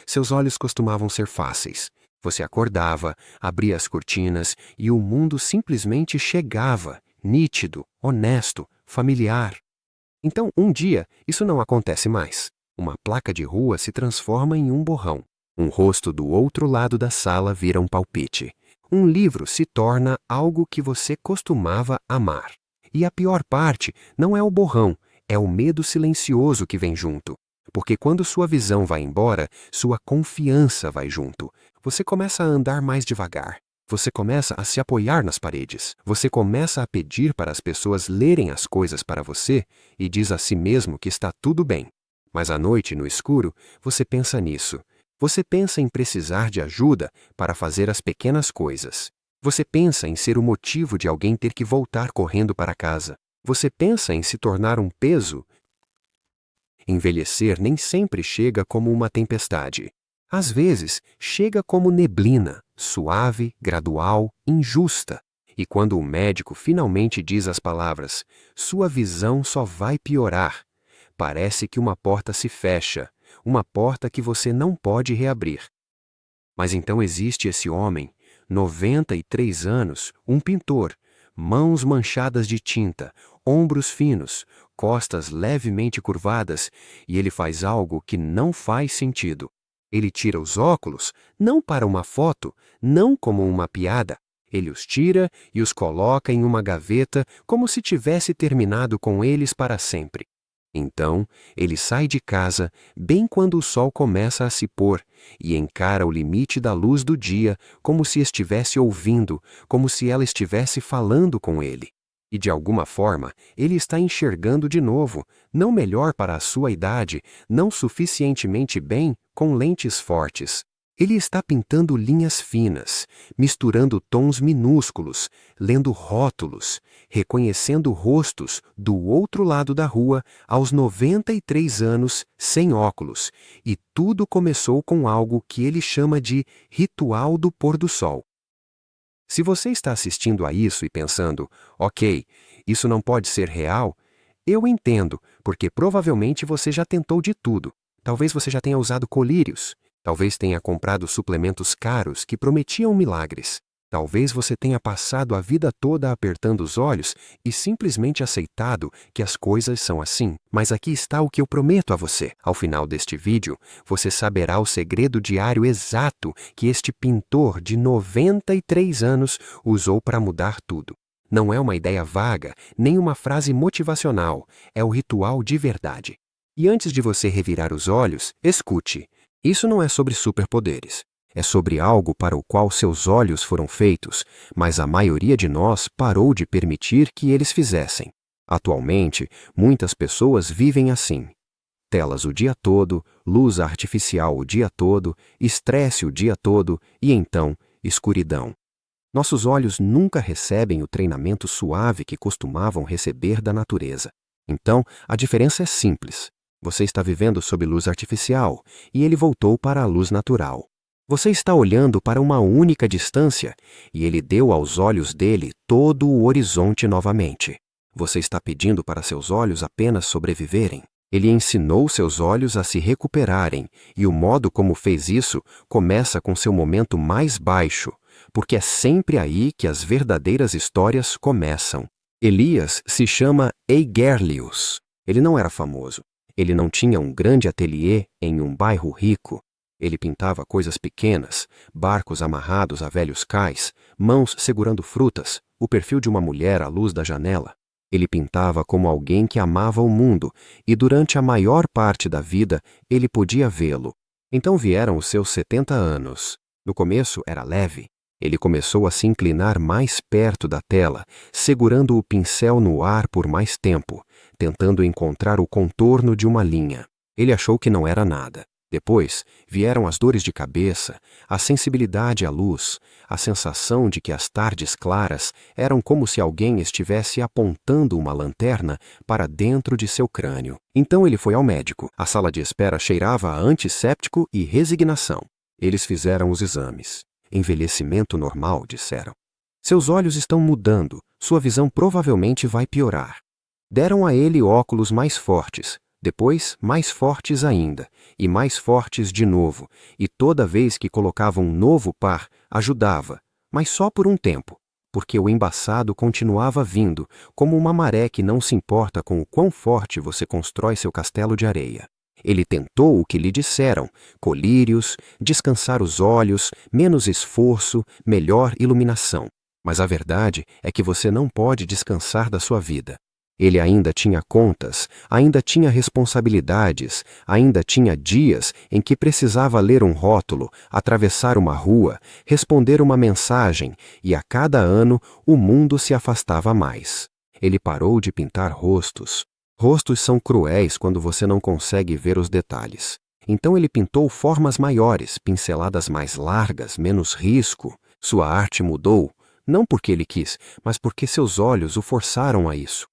Seus olhos costumavam ser fáceis. Você acordava, abria as cortinas e o mundo simplesmente chegava, nítido, honesto, familiar. Então, um dia, isso não acontece mais. Uma placa de rua se transforma em um borrão. Um rosto do outro lado da sala vira um palpite. Um livro se torna algo que você costumava amar. E a pior parte não é o borrão, é o medo silencioso que vem junto. Porque quando sua visão vai embora, sua confiança vai junto. Você começa a andar mais devagar. Você começa a se apoiar nas paredes. Você começa a pedir para as pessoas lerem as coisas para você e diz a si mesmo que está tudo bem. Mas à noite, no escuro, você pensa nisso. Você pensa em precisar de ajuda para fazer as pequenas coisas. Você pensa em ser o motivo de alguém ter que voltar correndo para casa. Você pensa em se tornar um peso. Envelhecer nem sempre chega como uma tempestade. Às vezes, chega como neblina, suave, gradual, injusta. E quando o médico finalmente diz as palavras, sua visão só vai piorar, parece que uma porta se fecha, uma porta que você não pode reabrir. Mas então existe esse homem, 93 anos, um pintor, mãos manchadas de tinta, ombros finos, costas levemente curvadas, e ele faz algo que não faz sentido. Ele tira os óculos, não para uma foto, não como uma piada. Ele os tira e os coloca em uma gaveta como se tivesse terminado com eles para sempre. Então, ele sai de casa bem quando o sol começa a se pôr e encara o limite da luz do dia como se estivesse ouvindo, como se ela estivesse falando com ele. E de alguma forma, ele está enxergando de novo, não melhor para a sua idade, não suficientemente bem, com lentes fortes. Ele está pintando linhas finas, misturando tons minúsculos, lendo rótulos, reconhecendo rostos do outro lado da rua aos 93 anos, sem óculos, e tudo começou com algo que ele chama de ritual do pôr do sol. Se você está assistindo a isso e pensando, ok, isso não pode ser real, eu entendo, porque provavelmente você já tentou de tudo. Talvez você já tenha usado colírios. Talvez tenha comprado suplementos caros que prometiam milagres. Talvez você tenha passado a vida toda apertando os olhos e simplesmente aceitado que as coisas são assim. Mas aqui está o que eu prometo a você. Ao final deste vídeo, você saberá o segredo diário exato que este pintor de 93 anos usou para mudar tudo. Não é uma ideia vaga, nem uma frase motivacional. É o ritual de verdade. E antes de você revirar os olhos, escute. Isso não é sobre superpoderes. É sobre algo para o qual seus olhos foram feitos, mas a maioria de nós parou de permitir que eles fizessem. Atualmente, muitas pessoas vivem assim. Telas o dia todo, luz artificial o dia todo, estresse o dia todo e então, escuridão. Nossos olhos nunca recebem o treinamento suave que costumavam receber da natureza. Então, a diferença é simples. Você está vivendo sob luz artificial e ele voltou para a luz natural. Você está olhando para uma única distância e ele deu aos olhos dele todo o horizonte novamente. Você está pedindo para seus olhos apenas sobreviverem. Ele ensinou seus olhos a se recuperarem e o modo como fez isso começa com seu momento mais baixo, porque é sempre aí que as verdadeiras histórias começam. Elias se chama Eigerlius. Ele não era famoso. Ele não tinha um grande ateliê em um bairro rico. Ele pintava coisas pequenas, barcos amarrados a velhos cais, mãos segurando frutas, o perfil de uma mulher à luz da janela. Ele pintava como alguém que amava o mundo, e durante a maior parte da vida ele podia vê-lo. Então vieram os seus 70 anos. No começo era leve. Ele começou a se inclinar mais perto da tela, segurando o pincel no ar por mais tempo, tentando encontrar o contorno de uma linha. Ele achou que não era nada. Depois, vieram as dores de cabeça, a sensibilidade à luz, a sensação de que as tardes claras eram como se alguém estivesse apontando uma lanterna para dentro de seu crânio. Então ele foi ao médico. A sala de espera cheirava a antisséptico e resignação. Eles fizeram os exames. Envelhecimento normal, disseram. Seus olhos estão mudando, sua visão provavelmente vai piorar. Deram a ele óculos mais fortes, Depois, mais fortes ainda, e mais fortes de novo, e toda vez que colocava um novo par, ajudava, mas só por um tempo, porque o embaçado continuava vindo, como uma maré que não se importa com o quão forte você constrói seu castelo de areia. Ele tentou o que lhe disseram: colírios, descansar os olhos, menos esforço, melhor iluminação. Mas a verdade é que você não pode descansar da sua vida. Ele ainda tinha contas, ainda tinha responsabilidades, ainda tinha dias em que precisava ler um rótulo, atravessar uma rua, responder uma mensagem, e a cada ano o mundo se afastava mais. Ele parou de pintar rostos. Rostos são cruéis quando você não consegue ver os detalhes. Então ele pintou formas maiores, pinceladas mais largas, menos risco. Sua arte mudou, não porque ele quis, mas porque seus olhos o forçaram a isso.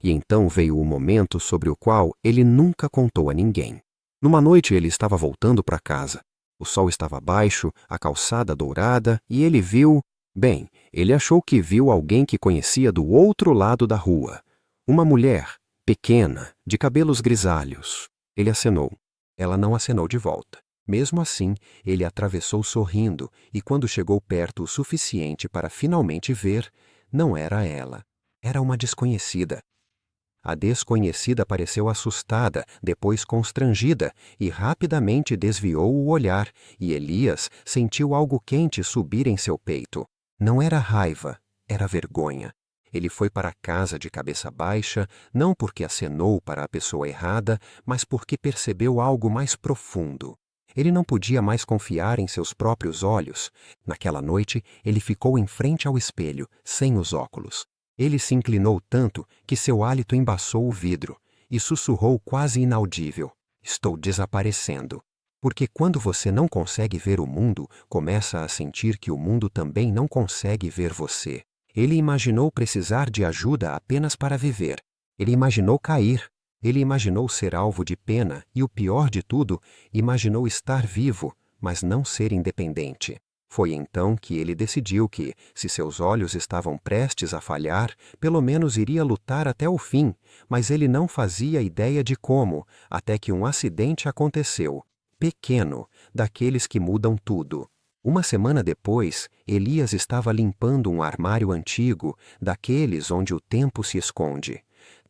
E então veio o momento sobre o qual ele nunca contou a ninguém. Numa noite ele estava voltando para casa. O sol estava baixo, a calçada dourada, e ele viu... Bem, ele achou que viu alguém que conhecia do outro lado da rua. Uma mulher, pequena, de cabelos grisalhos. Ele acenou. Ela não acenou de volta. Mesmo assim, ele atravessou sorrindo, e quando chegou perto o suficiente para finalmente ver, não era ela. Era uma desconhecida. A desconhecida pareceu assustada, depois constrangida, e rapidamente desviou o olhar, e Elias sentiu algo quente subir em seu peito. Não era raiva, era vergonha. Ele foi para casa de cabeça baixa, não porque acenou para a pessoa errada, mas porque percebeu algo mais profundo. Ele não podia mais confiar em seus próprios olhos. Naquela noite, ele ficou em frente ao espelho, sem os óculos. Ele se inclinou tanto que seu hálito embaçou o vidro e sussurrou quase inaudível: "Estou desaparecendo." Porque quando você não consegue ver o mundo, começa a sentir que o mundo também não consegue ver você. Ele imaginou precisar de ajuda apenas para viver. Ele imaginou cair. Ele imaginou ser alvo de pena e, o pior de tudo, imaginou estar vivo, mas não ser independente. Foi então que ele decidiu que, se seus olhos estavam prestes a falhar, pelo menos iria lutar até o fim, mas ele não fazia ideia de como, até que um acidente aconteceu. Pequeno, daqueles que mudam tudo. Uma semana depois, Elias estava limpando um armário antigo, daqueles onde o tempo se esconde.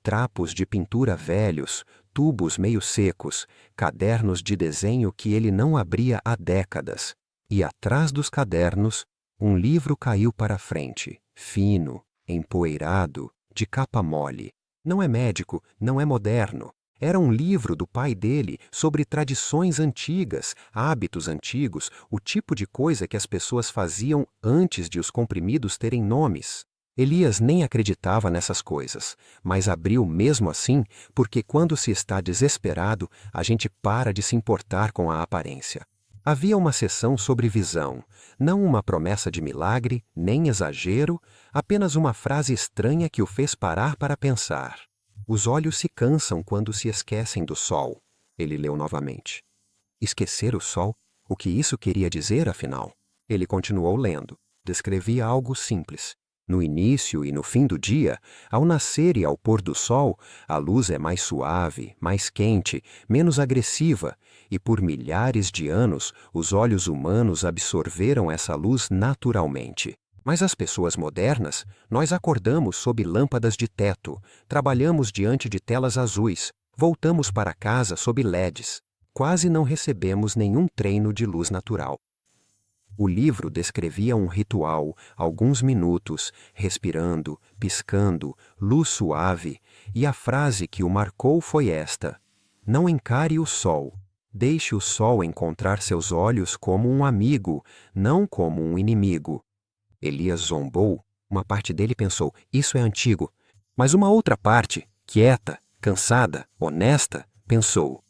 Trapos de pintura velhos, tubos meio secos, cadernos de desenho que ele não abria há décadas. E atrás dos cadernos, um livro caiu para a frente, fino, empoeirado, de capa mole. Não é médico, não é moderno. Era um livro do pai dele sobre tradições antigas, hábitos antigos, o tipo de coisa que as pessoas faziam antes de os comprimidos terem nomes. Elias nem acreditava nessas coisas, mas abriu mesmo assim, porque quando se está desesperado, a gente para de se importar com a aparência. Havia uma seção sobre visão, não uma promessa de milagre, nem exagero, apenas uma frase estranha que o fez parar para pensar. Os olhos se cansam quando se esquecem do sol. Ele leu novamente. Esquecer o sol? O que isso queria dizer, afinal? Ele continuou lendo. Descrevia algo simples. No início e no fim do dia, ao nascer e ao pôr do sol, a luz é mais suave, mais quente, menos agressiva, e por milhares de anos os olhos humanos absorveram essa luz naturalmente. Mas as pessoas modernas, nós acordamos sob lâmpadas de teto, trabalhamos diante de telas azuis, voltamos para casa sob LEDs. Quase não recebemos nenhum treino de luz natural. O livro descrevia um ritual, alguns minutos, respirando, piscando, luz suave, e a frase que o marcou foi esta: "Não encare o sol. Deixe o sol encontrar seus olhos como um amigo, não como um inimigo." Elias zombou. Uma parte dele pensou: isso é antigo. Mas uma outra parte, quieta, cansada, honesta, pensou: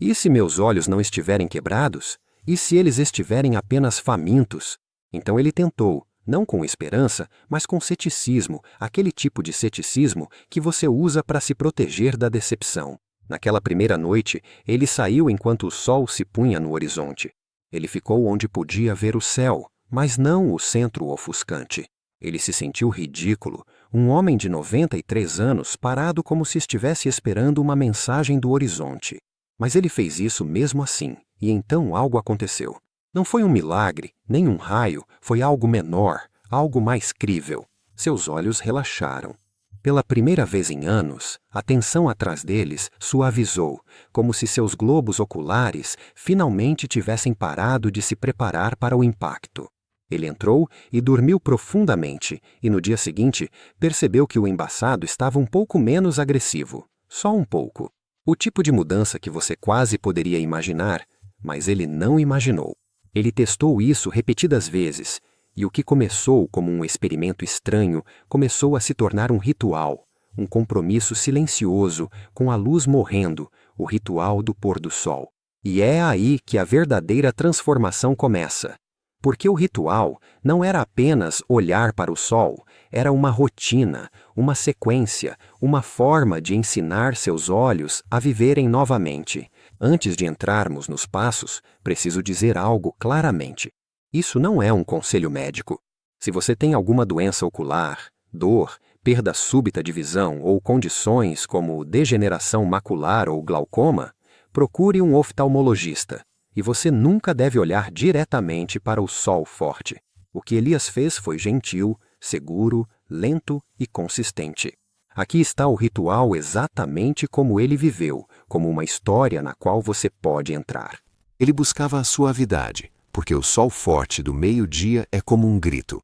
e se meus olhos não estiverem quebrados? E se eles estiverem apenas famintos? Então ele tentou, não com esperança, mas com ceticismo, aquele tipo de ceticismo que você usa para se proteger da decepção. Naquela primeira noite, ele saiu enquanto o sol se punha no horizonte. Ele ficou onde podia ver o céu, mas não o centro ofuscante. Ele se sentiu ridículo, Um homem de 93 anos parado como se estivesse esperando uma mensagem do horizonte. Mas ele fez isso mesmo assim, e então algo aconteceu. Não foi um milagre, nem um raio, foi algo menor, algo mais crível. Seus olhos relaxaram. Pela primeira vez em anos, a tensão atrás deles suavizou, como se seus globos oculares finalmente tivessem parado de se preparar para o impacto. Ele entrou e dormiu profundamente, e no dia seguinte percebeu que o embaçado estava um pouco menos agressivo. Só um pouco. O tipo de mudança que você quase poderia imaginar, mas ele não imaginou. Ele testou isso repetidas vezes, e o que começou como um experimento estranho começou a se tornar um ritual, um compromisso silencioso com a luz morrendo, o ritual do pôr do sol. E é aí que a verdadeira transformação começa. Porque o ritual não era apenas olhar para o sol, era uma rotina, uma sequência, uma forma de ensinar seus olhos a viverem novamente. Antes de entrarmos nos passos, preciso dizer algo claramente. Isso não é um conselho médico. Se você tem alguma doença ocular, dor, perda súbita de visão ou condições como degeneração macular ou glaucoma, procure um oftalmologista. E você nunca deve olhar diretamente para o sol forte. O que Elias fez foi gentil, seguro, lento e consistente. Aqui está o ritual exatamente como ele viveu, como uma história na qual você pode entrar. Ele buscava a suavidade, porque o sol forte do meio-dia é como um grito.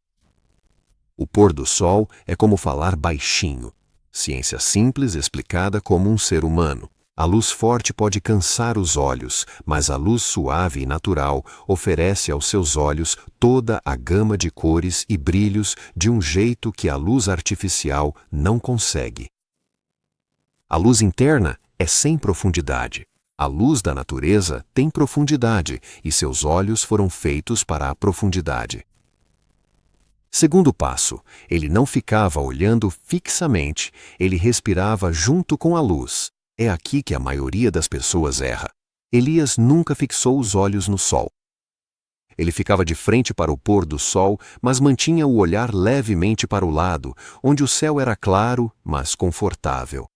O pôr do sol é como falar baixinho. Ciência simples explicada como um ser humano. A luz forte pode cansar os olhos, mas a luz suave e natural oferece aos seus olhos toda a gama de cores e brilhos de um jeito que a luz artificial não consegue. A luz interna é sem profundidade. A luz da natureza tem profundidade e seus olhos foram feitos para a profundidade. Segundo passo, ele não ficava olhando fixamente, ele respirava junto com a luz. É aqui que a maioria das pessoas erra. Elias nunca fixou os olhos no sol. Ele ficava de frente para o pôr do sol, mas mantinha o olhar levemente para o lado, onde o céu era claro, mas confortável.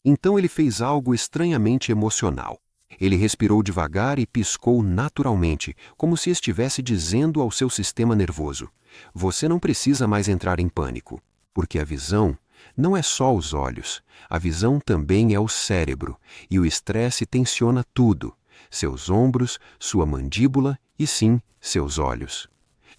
Então ele fez algo estranhamente emocional. Ele respirou devagar e piscou naturalmente, como se estivesse dizendo ao seu sistema nervoso: você não precisa mais entrar em pânico, porque a visão não é só os olhos, a visão também é o cérebro, e o estresse tensiona tudo, seus ombros, sua mandíbula e sim, seus olhos.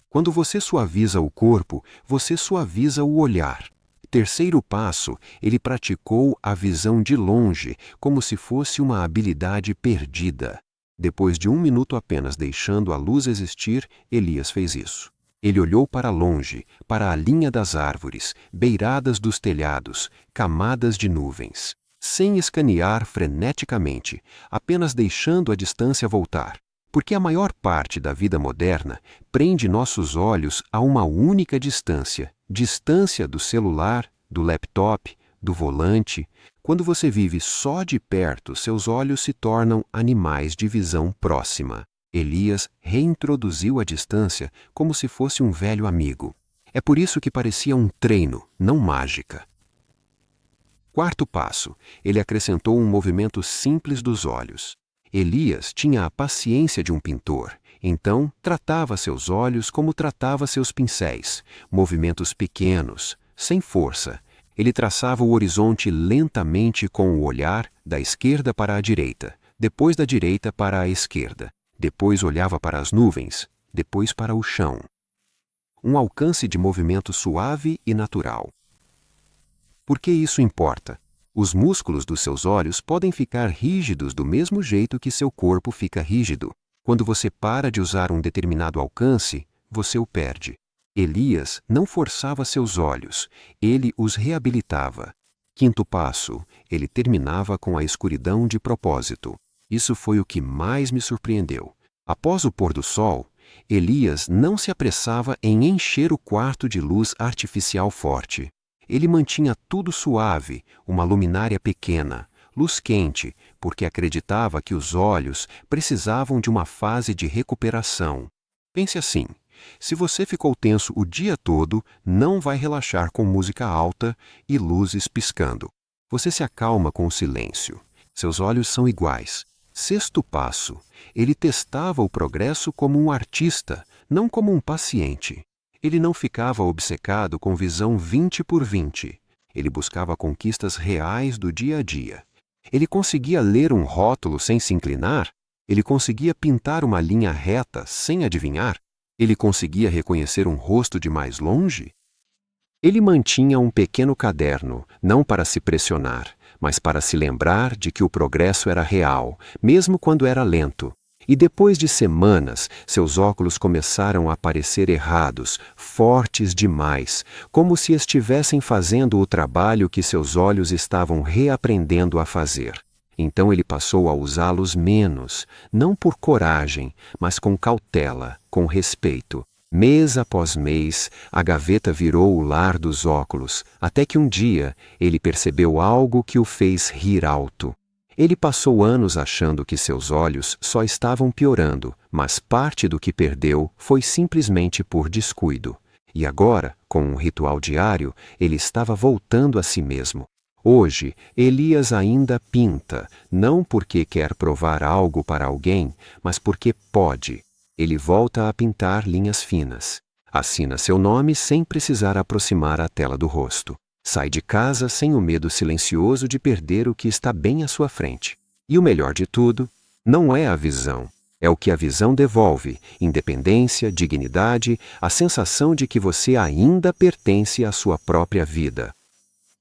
Quando você suaviza o corpo, você suaviza o olhar. Terceiro passo, ele praticou a visão de longe, como se fosse uma habilidade perdida. Depois de 1 minuto apenas deixando a luz existir, Elias fez isso. Ele olhou para longe, para a linha das árvores, beiradas dos telhados, camadas de nuvens, sem escanear freneticamente, apenas deixando a distância voltar. Porque a maior parte da vida moderna prende nossos olhos a uma única distância, distância do celular, do laptop, do volante. Quando você vive só de perto, seus olhos se tornam animais de visão próxima. Elias reintroduziu a distância como se fosse um velho amigo. É por isso que parecia um treino, não mágica. Quarto passo, ele acrescentou um movimento simples dos olhos. Elias tinha a paciência de um pintor, então tratava seus olhos como tratava seus pincéis, movimentos pequenos, sem força. Ele traçava o horizonte lentamente com o olhar da esquerda para a direita, depois da direita para a esquerda. Depois olhava para as nuvens, depois para o chão. Um alcance de movimento suave e natural. Por que isso importa? Os músculos dos seus olhos podem ficar rígidos do mesmo jeito que seu corpo fica rígido. Quando você para de usar um determinado alcance, você o perde. Elias não forçava seus olhos, ele os reabilitava. Quinto passo, ele terminava com a escuridão de propósito. Isso foi o que mais me surpreendeu. Após o pôr do sol, Elias não se apressava em encher o quarto de luz artificial forte. Ele mantinha tudo suave, uma luminária pequena, luz quente, porque acreditava que os olhos precisavam de uma fase de recuperação. Pense assim, Se você ficou tenso o dia todo, não vai relaxar com música alta e luzes piscando. Você se acalma com o silêncio. Seus olhos são iguais. Sexto passo. Ele testava o progresso como um artista, não como um paciente. Ele não ficava obcecado com visão 20 por 20. Ele buscava conquistas reais do dia a dia. Ele conseguia ler um rótulo sem se inclinar? Ele conseguia pintar uma linha reta sem adivinhar? Ele conseguia reconhecer um rosto de mais longe? Ele mantinha um pequeno caderno, não para se pressionar, mas para se lembrar de que o progresso era real, mesmo quando era lento. E depois de semanas, seus óculos começaram a parecer errados, fortes demais, como se estivessem fazendo o trabalho que seus olhos estavam reaprendendo a fazer. Então ele passou a usá-los menos, não por coragem, mas com cautela, com respeito. Mês após mês, a gaveta virou o lar dos óculos, até que um dia ele percebeu algo que o fez rir alto. Ele passou anos achando que seus olhos só estavam piorando, mas parte do que perdeu foi simplesmente por descuido. E agora, com um ritual diário, ele estava voltando a si mesmo. Hoje, Elias ainda pinta, não porque quer provar algo para alguém, mas porque pode. Ele volta a pintar linhas finas. Assina seu nome sem precisar aproximar a tela do rosto. Sai de casa sem o medo silencioso de perder o que está bem à sua frente. E o melhor de tudo, não é a visão. É o que a visão devolve: independência, dignidade, a sensação de que você ainda pertence à sua própria vida.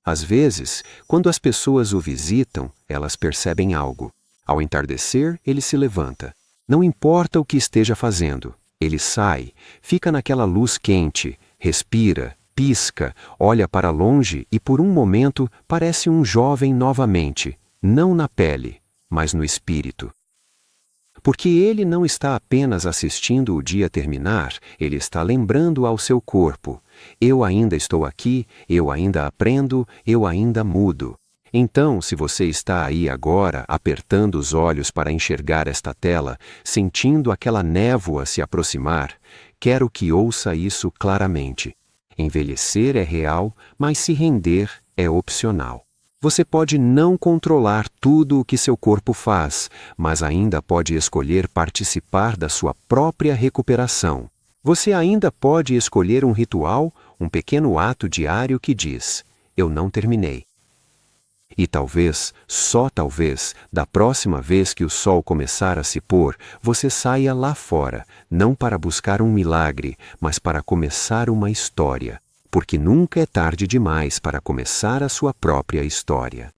Às vezes, quando as pessoas o visitam, elas percebem algo. Ao entardecer, ele se levanta. Não importa o que esteja fazendo. Ele sai, fica naquela luz quente, respira, pisca, olha para longe e por um momento parece um jovem novamente, não na pele, mas no espírito. Porque ele não está apenas assistindo o dia terminar, ele está lembrando ao seu corpo: eu ainda estou aqui, eu ainda aprendo, eu ainda mudo. Então, se você está aí agora, apertando os olhos para enxergar esta tela, sentindo aquela névoa se aproximar, quero que ouça isso claramente. Envelhecer é real, mas se render é opcional. Você pode não controlar tudo o que seu corpo faz, mas ainda pode escolher participar da sua própria recuperação. Você ainda pode escolher um ritual, um pequeno ato diário que diz: eu não terminei. E talvez, só talvez, da próxima vez que o sol começar a se pôr, você saia lá fora, não para buscar um milagre, mas para começar uma história. Porque nunca é tarde demais para começar a sua própria história.